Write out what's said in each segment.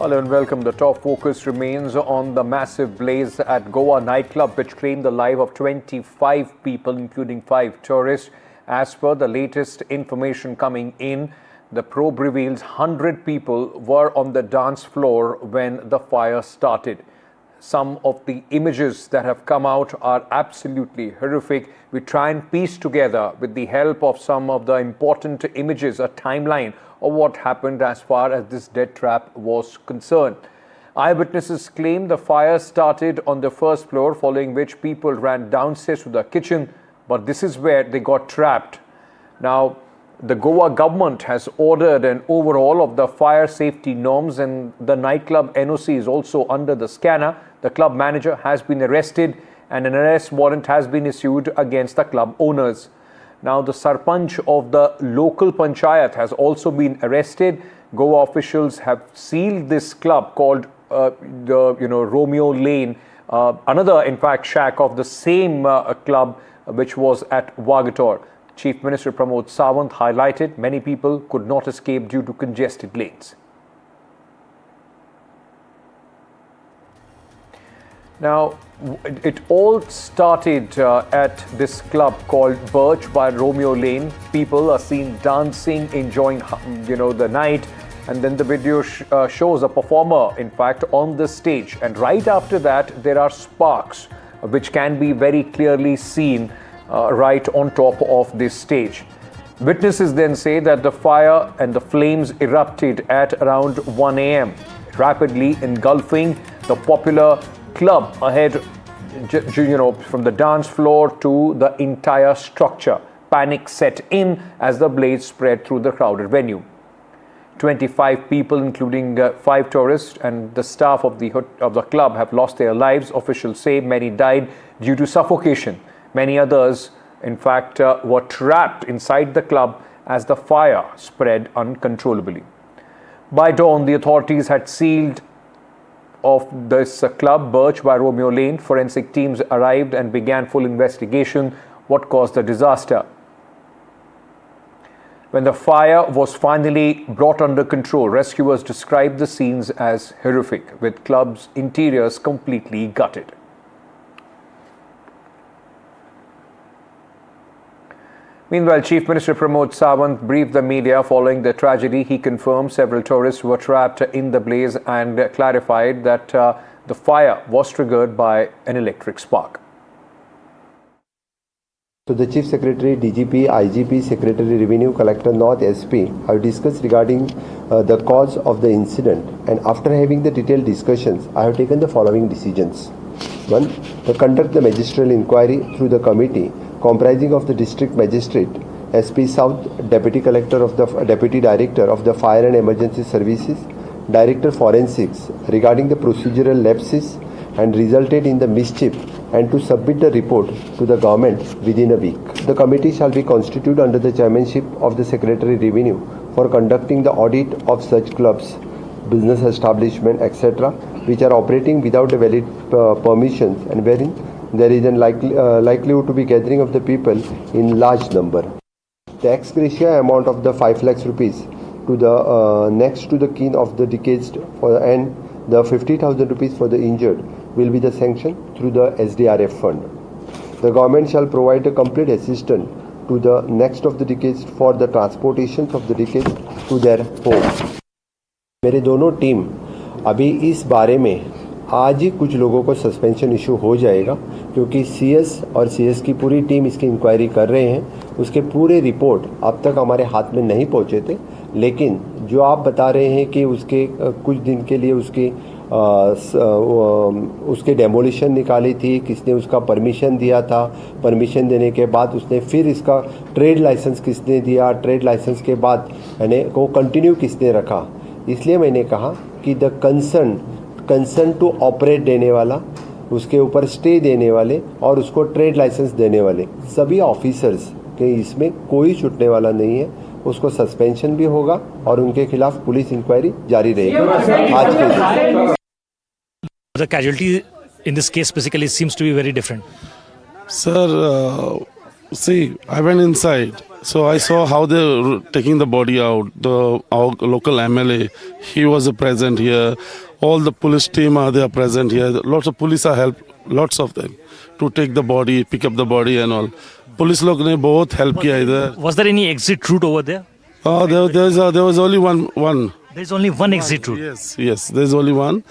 Hello and welcome. The top focus remains on the massive blaze at Goa nightclub, which claimed the life of 25 people, including 5 tourists. As per the latest information coming in, the probe reveals 100 people were on the dance floor when the fire started. Some of the images that have come out are absolutely horrific. We try and piece together, with the help of some of the important images, a timeline of what happened as far as this death trap was concerned. Eyewitnesses claim the fire started on the first floor, following which people ran downstairs to the kitchen, but this is where they got trapped. Now, the Goa government has ordered an overhaul of the fire safety norms, and the nightclub NOC is also under the scanner. The club manager has been arrested and an arrest warrant has been issued against the club owners. Now, the Sarpanch of the local Panchayat has also been arrested. Goa officials have sealed this club called Romeo Lane, another in fact shack of the same club which was at Wagator. Chief Minister Pramod Sawant highlighted many people could not escape due to congested lanes. Now, it all started at this club called Birch by Romeo Lane. People are seen dancing, enjoying, the night. And then the video shows a performer, in fact, on the stage. And right after that, there are sparks, which can be very clearly seen right on top of this stage. Witnesses then say that the fire and the flames erupted at around 1 a.m., rapidly engulfing the popular club ahead, from the dance floor to the entire structure. Panic set in as the blaze spread through the crowded venue. 25 people, including 5 tourists and the staff of the club, have lost their lives. Officials say many died due to suffocation. Many others, in fact, were trapped inside the club as the fire spread uncontrollably. By dawn, the authorities had sealed off this club, Birch by Romeo Lane. Forensic teams arrived and began full investigation what caused the disaster. When the fire was finally brought under control, rescuers described the scenes as horrific, with club's interiors completely gutted. Meanwhile, Chief Minister Pramod Sawant briefed the media following the tragedy. He confirmed several tourists were trapped in the blaze and clarified that the fire was triggered by an electric spark. So the Chief Secretary, DGP, IGP, Secretary Revenue, Collector North, SP have discussed regarding the cause of the incident, and after having the detailed discussions, I have taken the following decisions. 1. To conduct the magisterial inquiry through the committee comprising of the District Magistrate, SP South, Deputy Collector of the Deputy Director of the Fire and Emergency Services, Director Forensics regarding the procedural lapses and resulted in the mischief, and to submit the report to the government within a week. The committee shall be constituted under the chairmanship of the Secretary Revenue for conducting the audit of such clubs, business establishment, etc., which are operating without a valid permissions and wherein there is a likelihood to be gathering of the people in large number. The ex gratia amount of the 5 lakhs rupees to the next to the kin of the deceased and the 50,000 rupees for the injured will be the sanction through the SDRF fund. The government shall provide a complete assistance to the next of the deceased for the transportation of the deceased to their home. मेरे दोनों team अभी इस बारे में आज ही कुछ लोगों को सस्पेंशन इशू हो जाएगा, क्योंकि सीएस और सीएस की पूरी टीम इसकी इंक्वायरी कर रहे हैं. उसके पूरे रिपोर्ट अब तक हमारे हाथ में नहीं पहुंचे थे, लेकिन जो आप बता रहे हैं कि उसके कुछ दिन के लिए उसके डेमोलिशन निकाली थी, किसने उसका परमिशन दिया था, परमिशन देने के बाद उसने फिर इसका ट्रेड लाइसेंस किसने दिया, ट्रेड लाइसेंस के बाद यानी को कंटिन्यू किसने रखा. इसलिए मैंने कहा कि द कंसर्न टू ऑपरेट देने वाला, उसके ऊपर स्टे देने वाले और उसको ट्रेड लाइसेंस देने वाले सभी ऑफिसर्स के इसमें कोई छूटने वाला नहीं है. उसको सस्पेंशन भी होगा और उनके खिलाफ पुलिस इंक्वायरी जारी रहेगी. आज के The casualty in this case basically seems to be very different. Sir, see, I went inside. So I saw how they were taking the body out. Our local MLA, he was present here. All the police team they are present here. Lots of police are help, lots of them, to take the body, pick up the body and all. Police लोग ने बहुत help किया इधर. Was there any exit route over there? There was only one. There is only one exit route. Yes, there's only one.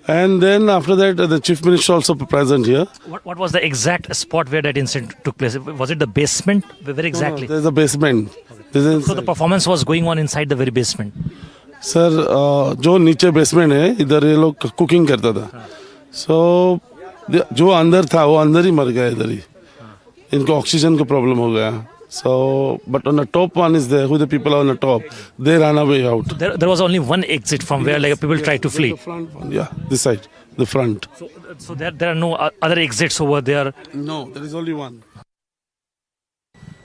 And then after that, the chief minister also present here. What was the exact spot where that incident took place? Was it the basement? Where exactly? There's a basement. So the performance was going on inside the very basement. Sir जो नीचे basement है इधर ये लोग cooking करता था. सो जो अंदर था वो अंदर ही मर गया इधर ही. इनको ऑक्सीजन का प्रॉब्लम हो गया. So, but on the top one is there. Who the people are on the top? They ran away out. There was only one exit from where like people tried to flee. The front one, yeah, this side, the front. So there are no other exits over there. No, there is only one.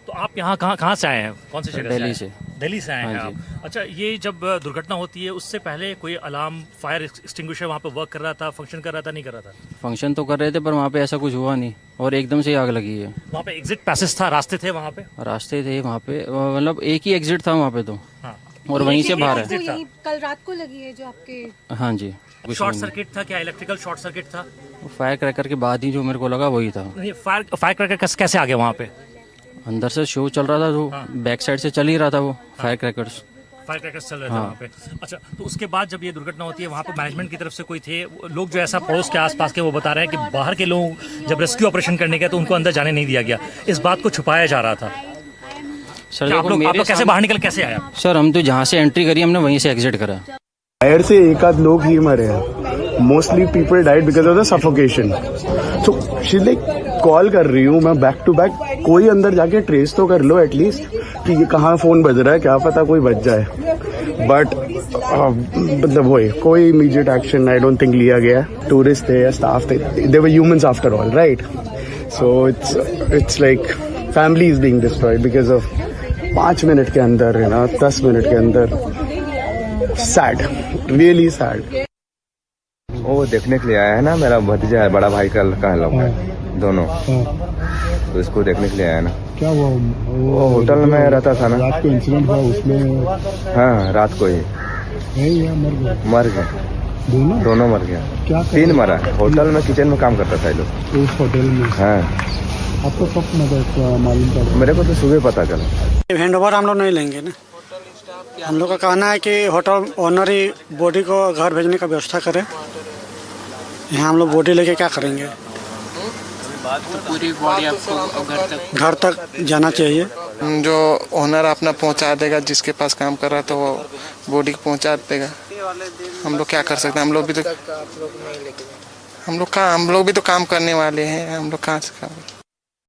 तो आप यहाँ कहाँ से आए हैं? कौन सी जगह दिल्ली से। दिल्ली से आए हैं हाँ आप. अच्छा, ये जब दुर्घटना होती है उससे पहले कोई अलार्म फायर एक्सटिंग्विशर वहाँ पे वर्क कर रहा था, फंक्शन कर रहा था, नहीं कर रहा था? फंक्शन तो कर रहे थे पर वहाँ पे ऐसा कुछ हुआ नहीं और एकदम से आग लगी है. वहाँ पे एग्जिट पैसेज था, रास्ते थे वहाँ पे? रास्ते थे वहाँ पे, मतलब एक ही एग्जिट था वहाँ पे तो. हाँ. और वहीं से बाहर आपको है. यही कल रात को लगी है जो आपके? हाँ जी. कुछ शॉर्ट नहीं. सर्किट था क्या? इलेक्ट्रिकल शॉर्ट सर्किट था? फायर क्रैकर के बाद ही जो मेरे को लगा वही था. नहीं, फायर क्रैकर कैसे आ गया वहाँ पे? अंदर से शो चल रहा था तो बैक साइड से चल ही रहा था वो फायर क्रैकर्स. फायर क्रैकर्स चल रहे थे वहाँ पे. अच्छा, तो उसके बाद जब ये दुर्घटना होती है वहाँ पे मैनेजमेंट की तरफ से कोई थे लोग जो ऐसा पड़ोस के आसपास के वो बता रहे हैं कि बाहर के लोग जब रेस्क्यू ऑपरेशन करने गए तो उनको अंदर जाने नहीं दिया गया. इस बात को छुपाया जा रहा था. सर क्या आप देखो लोग कैसे बाहर निकल कैसे आया? सर हम तो जहाँ से एंट्री करी हमने वहीं से एग्जिट करा. फायर से एक आध लोग ही मरे हैं. Mostly people died because of the suffocation. So she like call कर रही हूँ मैं बैक टू बैक. कोई अंदर जाके ट्रेस तो कर लो एटलीस्ट कि ये कहाँ फोन बज रहा है, क्या पता कोई बच जाए. बट मतलब वही कोई immediate action I don't think लिया गया. टूरिस्ट थे या स्टाफ थे, they were humans after all, right? So it's like family is being destroyed because of 5 minute के अंदर, 10 मिनट के अंदर. Sad, really sad. वो देखने के लिए आया है ना, मेरा भतीजा है, बड़ा भाई का लोग है दोनों. तो इसको देखने के लिए आया ना. क्या हुआ? वो होटल में रहता था ना. रात को इंसिडेंट हुआ उसमें? हाँ, रात को ही मर गए. दोनों मर गया. क्या 3 मरा. होटल में किचन में काम करता था ये लोग उस होटल में. हाँ. आपको कब मालूम पड़ा? मेरे को तो सुबह पता चला. हैंड ओवर हम लोग नहीं लेंगे ना. हम लोग का कहना है कि होटल ओनर ही बॉडी को घर भेजने का व्यवस्था करे. यहाँ हम लोग बॉडी लेके क्या करेंगे? तो पूरी बॉडी आपको घर तक जाना चाहिए. जो ओनर अपना पहुंचा देगा, जिसके पास काम कर रहा है तो वो बॉडी पहुंचा देगा. हम लोग क्या कर सकते हैं? हम लोग भी तो काम करने वाले हैं. हम लोग कहाँ से काम